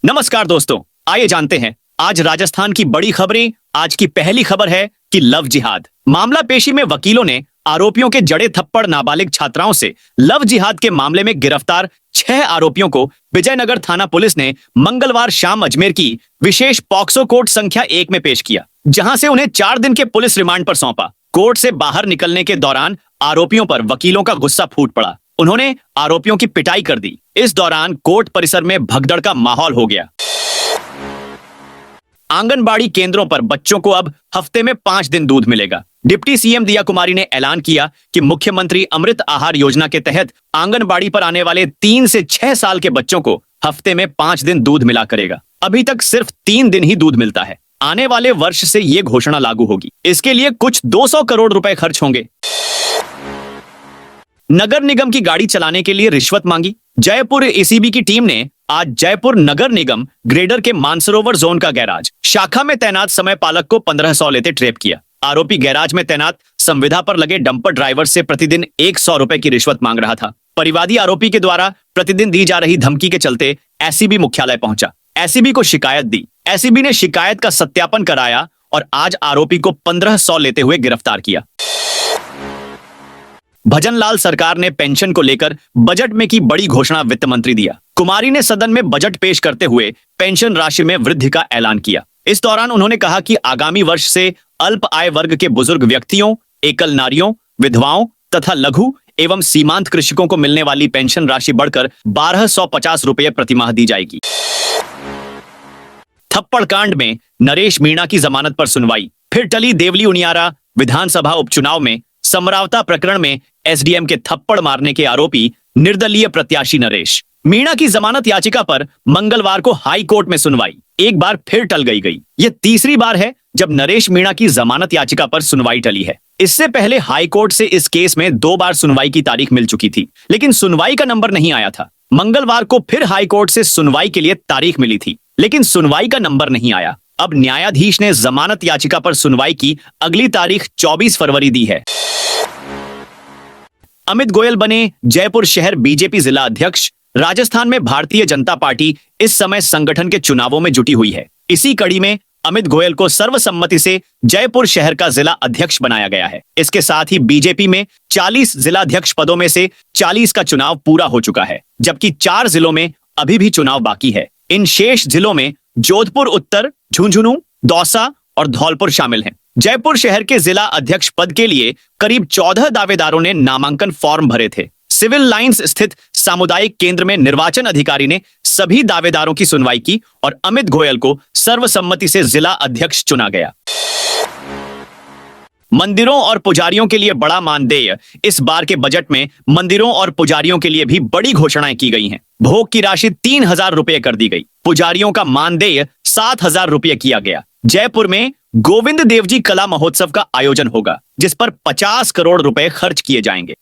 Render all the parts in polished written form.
नमस्कार दोस्तों, आइए जानते हैं आज राजस्थान की बड़ी खबरें। आज की पहली खबर है कि लव जिहाद मामला पेशी में वकीलों ने आरोपियों के जड़े थप्पड़ नाबालिग छात्राओं से लव जिहाद के मामले में गिरफ्तार 6 आरोपियों को विजयनगर थाना पुलिस ने मंगलवार शाम अजमेर की विशेष पॉक्सो कोर्ट संख्या 1 में पेश किया, जहां से उन्हें 4 दिन के पुलिस रिमांड पर सौंपा। कोर्ट से बाहर निकलने के दौरान आरोपियों पर वकीलों का गुस्सा फूट पड़ा। उन्होंने आरोपियों की पिटाई कर दी। इस दौरान कोर्ट परिसर में भगदड़ का माहौल हो गया। आंगनबाड़ी केंद्रों पर बच्चों को अब हफ्ते में 5 दिन दूध मिलेगा। डिप्टी सीएम दिया कुमारी ने ऐलान किया कि मुख्यमंत्री अमृत आहार योजना के तहत आंगनबाड़ी पर आने वाले 3 से 6 साल के बच्चों को हफ्ते में 5 दिन दूध मिला करेगा। अभी तक सिर्फ 3 दिन ही दूध मिलता है। आने वाले वर्ष से ये घोषणा लागू होगी। इसके लिए कुछ 200 करोड़ रुपए खर्च होंगे। नगर निगम की गाड़ी चलाने के लिए रिश्वत मांगी। जयपुर एसीबी की टीम ने आज जयपुर नगर निगम ग्रेडर के मानसरोवर जोन का गैराज शाखा में तैनात समय पालक को 1500 लेते ट्रेप किया। आरोपी गैराज में तैनात संविदा पर लगे डंपर ड्राइवर से प्रतिदिन 100 रुपए की रिश्वत मांग रहा था। परिवादी आरोपी के द्वारा प्रतिदिन दी जा रही धमकी के चलते एसीबी मुख्यालय पहुंचा। एसीबी को शिकायत दी। एसीबी ने शिकायत का सत्यापन कराया और आज आरोपी को 1500 लेते हुए गिरफ्तार किया। भजनलाल सरकार ने पेंशन को लेकर बजट में की बड़ी घोषणा। वित्त मंत्री दिया कुमारी ने सदन में बजट पेश करते हुए पेंशन राशि में वृद्धि का ऐलान किया। इस दौरान उन्होंने कहा कि आगामी वर्ष से अल्प आय वर्ग के बुजुर्ग व्यक्तियों, एकल नारियों, विधवाओं तथा लघु एवं सीमांत कृषकों को मिलने वाली पेंशन राशि बढ़कर 1250 रुपये प्रतिमाह दी जाएगी। थप्पड़ कांड में नरेश मीणा की जमानत पर सुनवाई। फिर टली देवली उनियारा विधानसभा उपचुनाव में समरावता प्रकरण में एसडीएम के थप्पड़ मारने के आरोपी निर्दलीय प्रत्याशी नरेश मीणा की जमानत याचिका पर मंगलवार को हाई कोर्ट में सुनवाई एक बार फिर टल गई। यह तीसरी बार है जब नरेश मीणा की जमानत याचिका पर सुनवाई टली है। इससे पहले हाई कोर्ट से इस केस में 2 बार सुनवाई की तारीख मिल चुकी थी, लेकिन सुनवाई का नंबर नहीं आया था। मंगलवार को फिर हाई कोर्ट से सुनवाई के लिए तारीख मिली थी, लेकिन सुनवाई का नंबर नहीं आया। अब न्यायाधीश ने जमानत याचिका पर सुनवाई की अगली तारीख 24 फरवरी दी है। अमित गोयल बने जयपुर शहर बीजेपी जिला अध्यक्ष। राजस्थान में भारतीय जनता पार्टी इस समय संगठन के चुनावों में जुटी हुई है। इसी कड़ी में अमित गोयल को सर्वसम्मति से जयपुर शहर का जिला अध्यक्ष बनाया गया है। इसके साथ ही बीजेपी में 40 जिलाध्यक्ष पदों में से 40 का चुनाव पूरा हो चुका है, जबकि 4 जिलों में अभी भी चुनाव बाकी है। इन शेष जिलों में जोधपुर उत्तर, झुंझुनू, दौसा और धौलपुर शामिल हैं। जयपुर शहर के जिला अध्यक्ष पद के लिए करीब 14 दावेदारों ने नामांकन फॉर्म भरे थे। सिविल लाइंस स्थित सामुदायिक केंद्र में निर्वाचन अधिकारी ने सभी दावेदारों की सुनवाई की और अमित गोयल को सर्वसम्मति से जिला अध्यक्ष चुना गया। मंदिरों और पुजारियों के लिए बड़ा मानदेय। इस बार के बजट में मंदिरों और पुजारियों के लिए भी बड़ी घोषणाएं की गई हैं। भोग की राशि 3000 रुपये कर दी गई। पुजारियों का मानदेय 7000 रुपये किया गया। जयपुर में गोविंद देवजी कला महोत्सव का आयोजन होगा, जिस पर 50 करोड़ रुपए खर्च किए जाएंगे।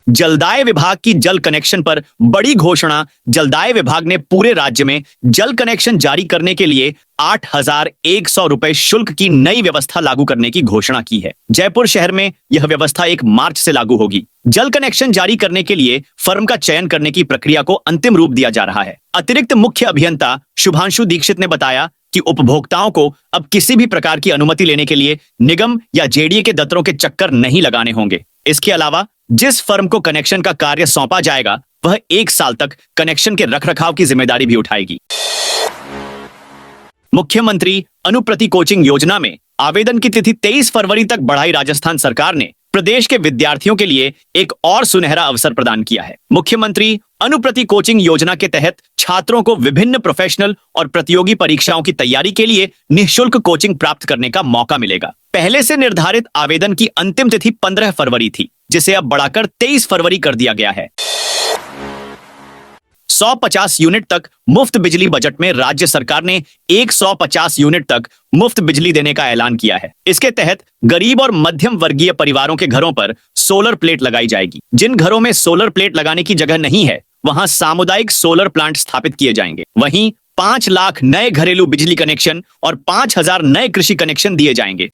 जलदाय विभाग की जल कनेक्शन पर बड़ी घोषणा। जलदाय विभाग ने पूरे राज्य में जल कनेक्शन जारी करने के लिए 8100 रुपए शुल्क की नई व्यवस्था लागू करने की घोषणा की है। जयपुर शहर में यह व्यवस्था 1 मार्च से लागू होगी। जल कनेक्शन जारी करने के लिए फर्म का चयन करने की प्रक्रिया को अंतिम रूप दिया जा रहा है। अतिरिक्त मुख्य अभियंता शुभांशु दीक्षित ने बताया कि उपभोक्ताओं को अब किसी भी प्रकार की अनुमति लेने के लिए निगम या जेडीए के दफ्तरों के चक्कर नहीं लगाने होंगे। इसके अलावा जिस फर्म को कनेक्शन का कार्य सौंपा जाएगा, वह 1 साल तक कनेक्शन के रखरखाव की जिम्मेदारी भी उठाएगी। मुख्यमंत्री अनुप्रति कोचिंग योजना में आवेदन की तिथि 23 फरवरी तक बढ़ाई। राजस्थान सरकार ने प्रदेश के विद्यार्थियों के लिए एक और सुनहरा अवसर प्रदान किया है। मुख्यमंत्री अनुप्रति कोचिंग योजना के तहत छात्रों को विभिन्न प्रोफेशनल और प्रतियोगी परीक्षाओं की तैयारी के लिए निःशुल्क कोचिंग प्राप्त करने का मौका मिलेगा। पहले से निर्धारित आवेदन की अंतिम तिथि 15 फरवरी थी, जिसे अब बढ़ाकर 23 फरवरी कर दिया गया है। 150 यूनिट तक मुफ्त बिजली। बजट में राज्य सरकार ने 150 यूनिट तक मुफ्त बिजली देने का ऐलान किया है। इसके तहत गरीब और मध्यम वर्गीय परिवारों के घरों पर सोलर प्लेट लगाई जाएगी। जिन घरों में सोलर प्लेट लगाने की जगह नहीं है, वहां सामुदायिक सोलर प्लांट स्थापित किए जाएंगे। वहीं 5 लाख नए घरेलू बिजली कनेक्शन और 5000 नए कृषि कनेक्शन दिए जाएंगे।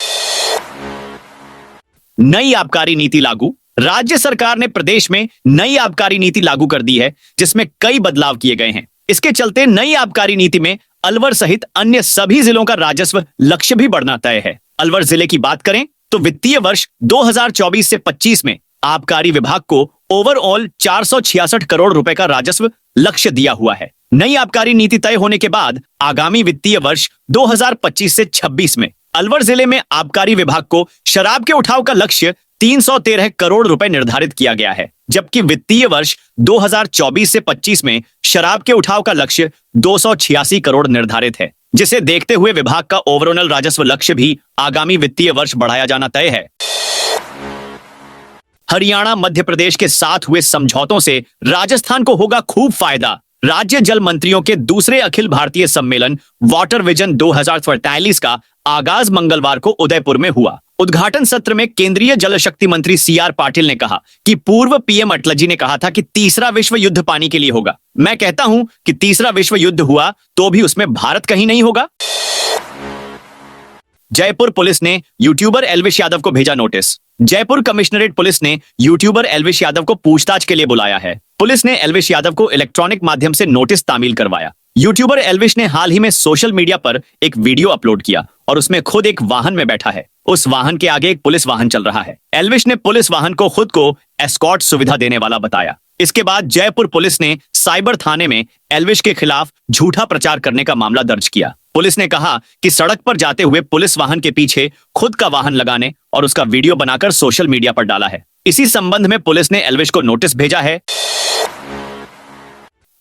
नई आबकारी नीति लागू। राज्य सरकार ने प्रदेश में नई आबकारी नीति लागू कर दी है, जिसमें कई बदलाव किए गए हैं। इसके चलते नई आबकारी नीति में अलवर सहित अन्य सभी जिलों का राजस्व लक्ष्य भी बढ़ना तय है। अलवर जिले की बात करें तो वित्तीय वर्ष 2024 से 25 में आबकारी विभाग को ओवरऑल 466 करोड़ रुपए का राजस्व लक्ष्य दिया हुआ है। नई आबकारी नीति तय होने के बाद आगामी वित्तीय वर्ष 2025 से 26 में अलवर जिले में आबकारी विभाग को शराब के उठाव का लक्ष्य 313 करोड़ रुपए निर्धारित किया गया है, जबकि वित्तीय वर्ष 2024 से 25 में शराब के उठाव का लक्ष्य 286 करोड़ निर्धारित है, जिसे देखते हुए विभाग का ओवरऑल राजस्व लक्ष्य भी आगामी वित्तीय वर्ष बढ़ाया जाना तय है। हरियाणा मध्य प्रदेश के साथ हुए समझौतों से राजस्थान को होगा खूब फायदा। राज्य जल मंत्रियों के दूसरे अखिल भारतीय सम्मेलन वाटर विजन 2043 का आगाज मंगलवार को उदयपुर में हुआ। उद्घाटन सत्र में केंद्रीय जल शक्ति मंत्री CR पाटिल ने कहा कि पूर्व PM अटल जी ने कहा था कि तीसरा विश्व युद्ध पानी के लिए होगा। मैं कहता हूं कि तीसरा विश्व युद्ध हुआ तो भी उसमें भारत कहीं नहीं होगा। जयपुर पुलिस ने यूट्यूबर एल्विश यादव को भेजा नोटिस। जयपुर कमिश्नरेट पुलिस ने यूट्यूबर एल्विश यादव को पूछताछ के लिए बुलाया है। पुलिस ने एल्विश यादव को इलेक्ट्रॉनिक माध्यम से नोटिस तामील करवाया। यूट्यूबर एल्विश ने हाल ही में सोशल मीडिया पर एक वीडियो अपलोड किया और उसमें खुद एक वाहन में बैठा है। उस वाहन के आगे एक पुलिस वाहन चल रहा है। एल्विश ने पुलिस वाहन को खुद को एस्कॉर्ट सुविधा देने वाला बताया। इसके बाद जयपुर पुलिस ने साइबर थाने में एल्विश के खिलाफ झूठा प्रचार करने का मामला दर्ज किया। पुलिस ने कहा कि सड़क पर जाते हुए पुलिस वाहन के पीछे खुद का वाहन लगाने और उसका वीडियो बनाकर सोशल मीडिया पर डाला है। इसी संबंध में पुलिस ने एल्विश को नोटिस भेजा है।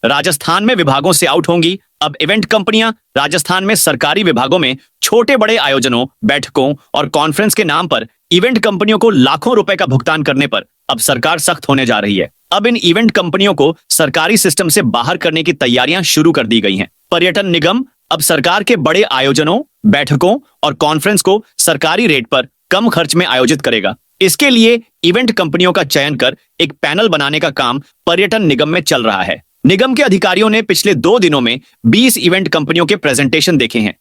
राजस्थान में विभागों से आउट होंगी अब इवेंट कंपनियां। राजस्थान में सरकारी विभागों में छोटे बड़े आयोजनों, बैठकों और कॉन्फ्रेंस के नाम पर इवेंट कंपनियों को लाखों रुपए का भुगतान करने पर अब सरकार सख्त होने जा रही है। अब इन इवेंट कंपनियों को सरकारी सिस्टम से बाहर करने की तैयारियां शुरू कर दी गई हैं। पर्यटन निगम अब सरकार के बड़े आयोजनों, बैठकों और कॉन्फ्रेंस को सरकारी रेट पर कम खर्च में आयोजित करेगा। इसके लिए इवेंट कंपनियों का चयन कर एक पैनल बनाने का काम पर्यटन निगम में चल रहा है। निगम के अधिकारियों ने पिछले 2 दिनों में 20 इवेंट कंपनियों के प्रेजेंटेशन देखे हैं।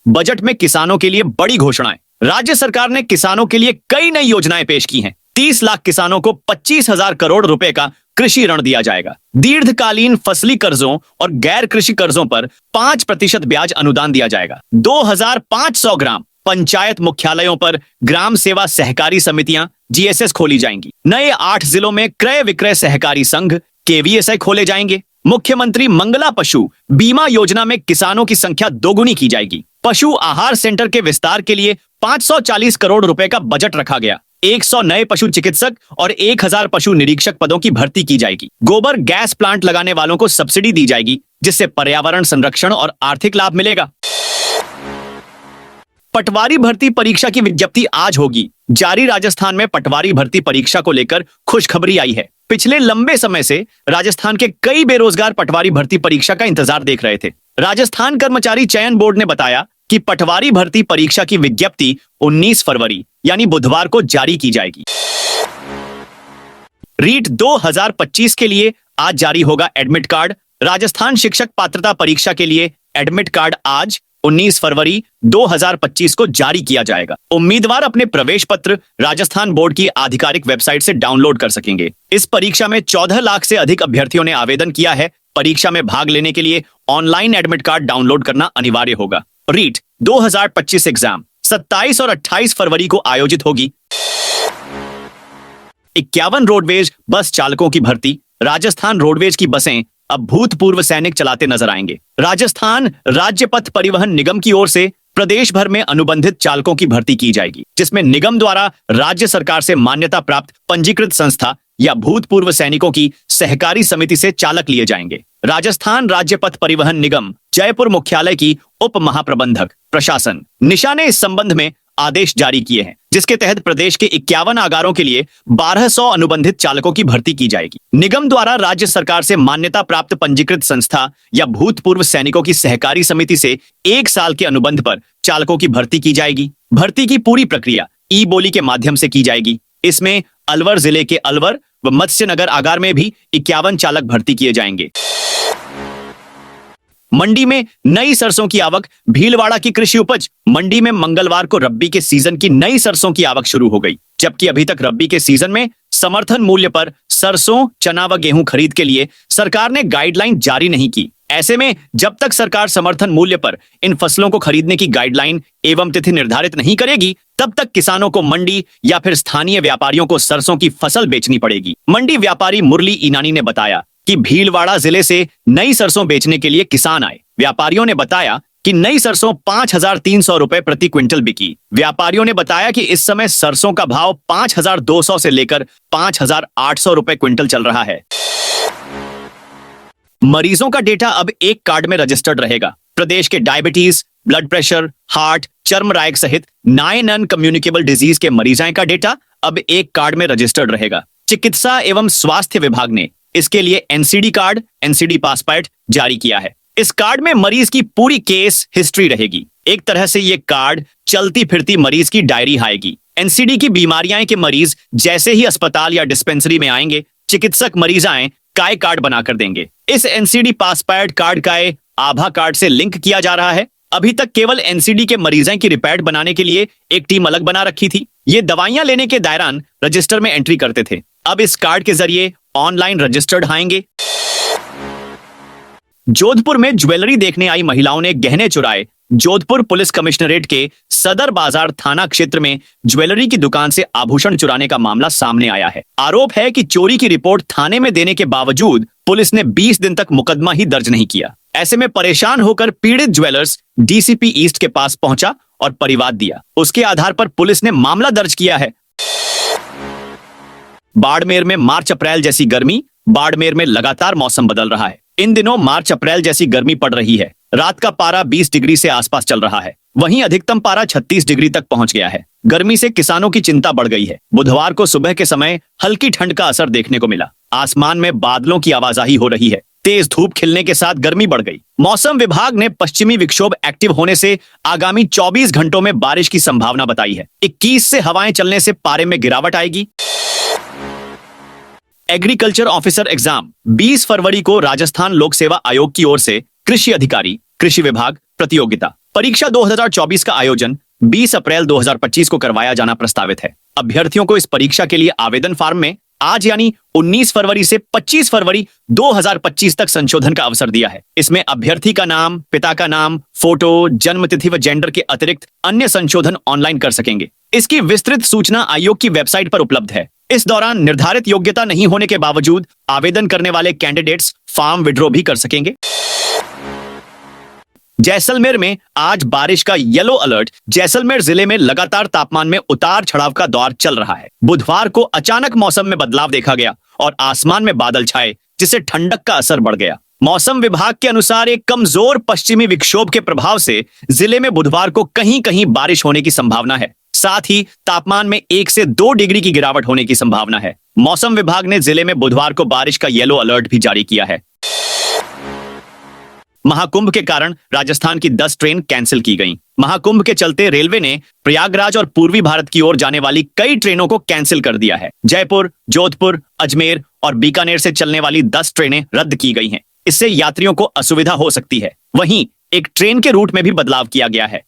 बजट में किसानों के लिए बड़ी घोषणाएं। राज्य सरकार ने किसानों के लिए कई नई योजनाएं पेश की हैं। 30 लाख किसानों को 25,000 करोड़ रुपए का कृषि ऋण दिया जाएगा। दीर्घकालीन फसली कर्जों और गैर कृषि कर्जों पर 5% ब्याज अनुदान दिया जाएगा। 2500 ग्राम पंचायत मुख्यालयों पर ग्राम सेवा सहकारी समितियां GSS खोली जाएंगी। नए 8 जिलों में क्रय विक्रय सहकारी संघ KVSI खोले जाएंगे। मुख्यमंत्री मंगला पशु बीमा योजना में किसानों की संख्या दोगुनी की जाएगी। पशु आहार सेंटर के विस्तार के लिए 540 करोड़ रुपए का बजट रखा गया। 100 नए पशु चिकित्सक और 1000 पशु निरीक्षक पदों की भर्ती की जाएगी। गोबर गैस प्लांट लगाने वालों को सब्सिडी दी जाएगी, जिससे पर्यावरण संरक्षण और आर्थिक लाभ मिलेगा। पटवारी भर्ती परीक्षा की विज्ञप्ति आज होगी जारी। राजस्थान में पटवारी भर्ती परीक्षा को लेकर खुशखबरी आई है। पिछले लंबे समय से राजस्थान के कई बेरोजगार पटवारी भर्ती परीक्षा का इंतजार देख रहे थे। राजस्थान कर्मचारी चयन बोर्ड ने बताया कि पटवारी भर्ती परीक्षा की विज्ञप्ति 19 फरवरी यानी बुधवार को जारी की जाएगी। रीट 2025 के लिए आज जारी होगा एडमिट कार्ड। राजस्थान शिक्षक पात्रता परीक्षा के लिए एडमिट कार्ड आज 19 फरवरी 2025 को जारी किया जाएगा। उम्मीदवार अपने प्रवेश पत्र राजस्थान बोर्ड की आधिकारिक वेबसाइट से डाउनलोड कर सकेंगे। इस परीक्षा में 14 लाख से अधिक अभ्यर्थियों ने आवेदन किया है। परीक्षा में भाग लेने के लिए ऑनलाइन एडमिट कार्ड डाउनलोड करना अनिवार्य होगा। रीट 2025 एग्जाम 27 और 28 फरवरी को आयोजित होगी। 51 रोडवेज बस चालकों की भर्ती। राजस्थान रोडवेज की बसें अब भूतपूर्व सैनिक चलाते नजर आएंगे। राजस्थान राज्य पथ परिवहन निगम की ओर से प्रदेश भर में अनुबंधित चालकों की भर्ती की जाएगी, जिसमें निगम द्वारा राज्य सरकार से मान्यता प्राप्त पंजीकृत संस्था या भूतपूर्व सैनिकों की सहकारी समिति से चालक लिए जाएंगे। राजस्थान राज्य पथ परिवहन निगम जयपुर मुख्यालय की उप महाप्रबंधक प्रशासन निशा ने इस संबंध में आदेश जारी किए हैं, जिसके तहत प्रदेश के 51 आगारों के लिए 1200 अनुबंधित चालकों की भर्ती की जाएगी। निगम द्वारा राज्य सरकार से मान्यता प्राप्त पंजीकृत संस्था या भूतपूर्व सैनिकों की सहकारी समिति से 1 साल के अनुबंध पर चालकों की भर्ती की जाएगी। भर्ती की पूरी प्रक्रिया ई-बोली के माध्यम से की जाएगी। इसमें अलवर जिले के अलवर व मत्स्यनगर आगार में भी 51 चालक भर्ती किए जाएंगे। मंडी में नई सरसों की आवक। भीलवाड़ा की कृषि उपज मंडी में मंगलवार को रब्बी के सीजन की नई सरसों की आवक शुरू हो गई। जबकि अभी तक रब्बी के सीजन में समर्थन मूल्य पर सरसों, चना व गेहूं खरीद के लिए सरकार ने गाइडलाइन जारी नहीं की। ऐसे में जब तक सरकार समर्थन मूल्य पर इन फसलों को खरीदने की गाइडलाइन एवं तिथि निर्धारित नहीं करेगी, तब तक किसानों को मंडी या फिर स्थानीय व्यापारियों को सरसों की फसल बेचनी पड़ेगी। मंडी व्यापारी मुरली ईनानी ने बताया कि भीलवाड़ा जिले से नई सरसों बेचने के लिए किसान आए। व्यापारियों ने बताया कि नई सरसों 5,300 रुपए प्रति क्विंटल बिकी। व्यापारियों ने बताया कि इस समय सरसों का भाव 5,200 से लेकर 5,800 रुपए क्विंटल चल रहा है। मरीजों का डेटा अब एक कार्ड में रजिस्टर्ड रहेगा। प्रदेश के डायबिटीज, ब्लड प्रेशर, हार्ट, चर्म रायक सहित 9 नॉन कम्युनिकेबल डिजीज के मरीजों का डेटा अब एक कार्ड में रजिस्टर्ड रहेगा। चिकित्सा एवं स्वास्थ्य विभाग ने इसके लिए एनसीडी कार्ड, एनसीडी पासपोर्ट जारी किया है। इस कार्ड में मरीज की पूरी केस हिस्ट्री रहेगी। एक तरह से ये कार्ड चलती फिरती मरीज की डायरी आएगी। एनसीडी की बीमारियां के मरीज जैसे ही अस्पताल या डिस्पेंसरी में आएंगे, चिकित्सक मरीज आए काय कार्ड बनाकर देंगे। इस एनसीडी पासपोर्ट कार्ड का आभा कार्ड से लिंक किया जा रहा है। अभी तक केवल एनसीडी के मरीजों की रिपोर्ट बनाने के लिए एक टीम अलग बना रखी थी। ये दवाइयां लेने के दौरान रजिस्टर में एंट्री करते थे। अब इस कार्ड के जरिए ऑनलाइन रजिस्टर्ड आएंगे। जोधपुर में ज्वेलरी देखने आई महिलाओं ने गहने चुराए। जोधपुर पुलिस कमिश्नरेट के सदर बाजार थाना क्षेत्र में ज्वेलरी की दुकान से आभूषण चुराने का मामला सामने आया है। आरोप है कि चोरी की रिपोर्ट थाने में देने के बावजूद पुलिस ने 20 दिन तक मुकदमा ही दर्ज नहीं किया। ऐसे में परेशान होकर पीड़ित ज्वेलर्स डीसीपी ईस्ट के पास पहुंचा और परिवाद दिया। उसके आधार पर पुलिस ने मामला दर्ज किया है। बाड़मेर में मार्च अप्रैल जैसी गर्मी। बाड़मेर में लगातार मौसम बदल रहा है। इन दिनों मार्च अप्रैल जैसी गर्मी पड़ रही है। रात का पारा 20 डिग्री से आसपास चल रहा है। वहीं अधिकतम पारा 36 डिग्री तक पहुंच गया है। गर्मी से किसानों की चिंता बढ़ गई है। बुधवार को सुबह के समय हल्की ठंड का असर देखने को मिला। आसमान में बादलों की आवाजाही हो रही है। तेज धूप खिलने के साथ गर्मी बढ़ गई। मौसम विभाग ने पश्चिमी विक्षोभ एक्टिव होने से आगामी 24 घंटों में बारिश की संभावना बताई है। 21 से हवाएं चलने से पारे में गिरावट आएगी। एग्रीकल्चर ऑफिसर एग्जाम 20 फरवरी को राजस्थान लोक सेवा आयोग की ओर से कृषि अधिकारी, कृषि विभाग प्रतियोगिता परीक्षा 2024 का आयोजन 20 अप्रैल 2025 को करवाया जाना प्रस्तावित है। अभ्यर्थियों को इस परीक्षा के लिए आवेदन फॉर्म में आज यानी 19 फरवरी से 25 फरवरी 2025 तक संशोधन का अवसर दिया है। इसमें अभ्यर्थी का नाम, पिता का नाम, फोटो, जन्म तिथि व जेंडर के अतिरिक्त अन्य संशोधन ऑनलाइन कर सकेंगे। इसकी विस्तृत सूचना आयोग की वेबसाइट पर उपलब्ध है। इस दौरान निर्धारित योग्यता नहीं होने के बावजूद आवेदन करने वाले कैंडिडेट्स फॉर्म विड्रॉ भी कर सकेंगे। जैसलमेर में आज बारिश का येलो अलर्ट। जैसलमेर जिले में लगातार तापमान में उतार चढ़ाव का दौर चल रहा है। बुधवार को अचानक मौसम में बदलाव देखा गया और आसमान में बादल छाए, जिससे ठंडक का असर बढ़ गया। मौसम विभाग के अनुसार एक कमजोर पश्चिमी विक्षोभ के प्रभाव से जिले में बुधवार को कहीं कहीं बारिश होने की संभावना है। साथ ही तापमान में 1 से 2 डिग्री की गिरावट होने की संभावना है। मौसम विभाग ने जिले में बुधवार को बारिश का येलो अलर्ट भी जारी किया है। महाकुंभ के कारण राजस्थान की 10 ट्रेन कैंसिल की गईं। महाकुंभ के चलते रेलवे ने प्रयागराज और पूर्वी भारत की ओर जाने वाली कई ट्रेनों को कैंसिल कर दिया है। जयपुर, जोधपुर, अजमेर और बीकानेर से चलने वाली 10 ट्रेनें रद्द की गई हैं। इससे यात्रियों को असुविधा हो सकती है। वहीं एक ट्रेन के रूट में भी बदलाव किया गया है।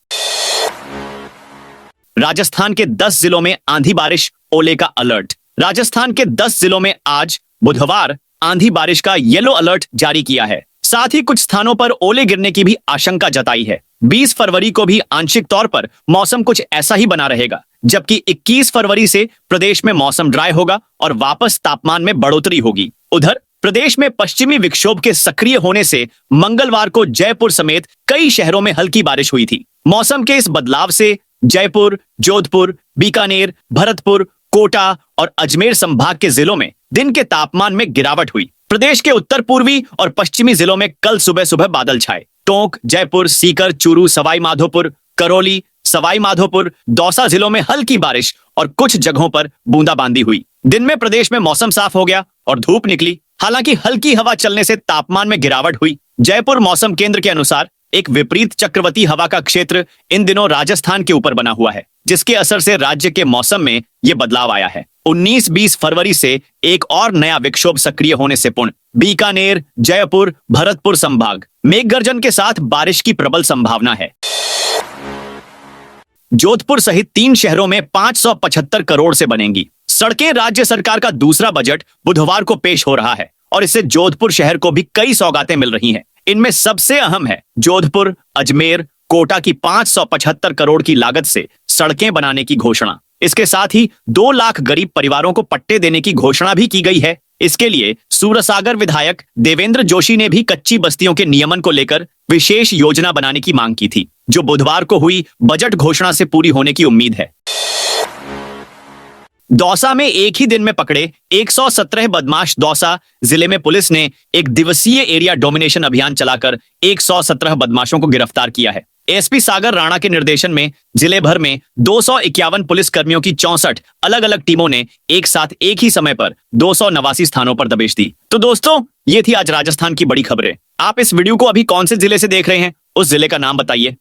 राजस्थान के 10 जिलों में आंधी बारिश, ओले का अलर्ट। राजस्थान के 10 जिलों में आज बुधवार आंधी बारिश का येलो अलर्ट जारी किया है। साथ ही कुछ स्थानों पर ओले गिरने की भी आशंका जताई है। 20 फरवरी को भी आंशिक तौर पर मौसम कुछ ऐसा ही बना रहेगा, जबकि 21 फरवरी से प्रदेश में मौसम ड्राई होगा और वापस तापमान में बढ़ोतरी होगी। उधर प्रदेश में पश्चिमी विक्षोभ के सक्रिय होने से मंगलवार को जयपुर समेत कई शहरों में हल्की बारिश हुई थी। मौसम के इस बदलाव से जयपुर, जोधपुर, बीकानेर, भरतपुर, कोटा और अजमेर संभाग के जिलों में दिन के तापमान में गिरावट हुई। प्रदेश के उत्तर पूर्वी और पश्चिमी जिलों में कल सुबह सुबह बादल छाए। टोंक, जयपुर, सीकर, चूरू, सवाई माधोपुर, करौली, सवाई माधोपुर, दौसा जिलों में हल्की बारिश और कुछ जगहों पर बूंदाबांदी हुई। दिन में प्रदेश में मौसम साफ हो गया और धूप निकली। हालांकि हल्की हवा चलने से तापमान में गिरावट हुई। जयपुर मौसम केंद्र के अनुसार एक विपरीत चक्रवाती हवा का क्षेत्र इन दिनों राजस्थान के ऊपर बना हुआ है, जिसके असर से राज्य के मौसम में यह बदलाव आया है। 19-20 फरवरी से एक और नया विक्षोभ सक्रिय होने से पूर्ण बीकानेर, जयपुर, भरतपुर संभाग मेघ गर्जन के साथ बारिश की प्रबल संभावना है। जोधपुर सहित 3 शहरों में 575 करोड़ से बनेंगी सड़कें। राज्य सरकार का दूसरा बजट बुधवार को पेश हो रहा है और इससे जोधपुर शहर को भी कई सौगातें मिल रही हैं। इनमें सबसे अहम है जोधपुर, अजमेर, कोटा की 575 करोड़ की लागत से सड़कें बनाने की घोषणा। इसके साथ ही 2 लाख गरीब परिवारों को पट्टे देने की घोषणा भी की गई है। इसके लिए सूरसागर विधायक देवेंद्र जोशी ने भी कच्ची बस्तियों के नियमन को लेकर विशेष योजना बनाने की मांग की थी, जो बुधवार को हुई बजट घोषणा से पूरी होने की उम्मीद है। दौसा में एक ही दिन में पकड़े 117 बदमाश। दौसा जिले में पुलिस ने एक दिवसीय एरिया डोमिनेशन अभियान चलाकर 117 बदमाशों को गिरफ्तार किया है। एसपी सागर राणा के निर्देशन में जिले भर में 251 पुलिस कर्मियों की 64 अलग अलग टीमों ने एक साथ एक ही समय पर 289 स्थानों पर दबिश दी। तो दोस्तों, ये थी आज राजस्थान की बड़ी खबरें। आप इस वीडियो को अभी कौन से जिले से देख रहे हैं, उस जिले का नाम बताइए।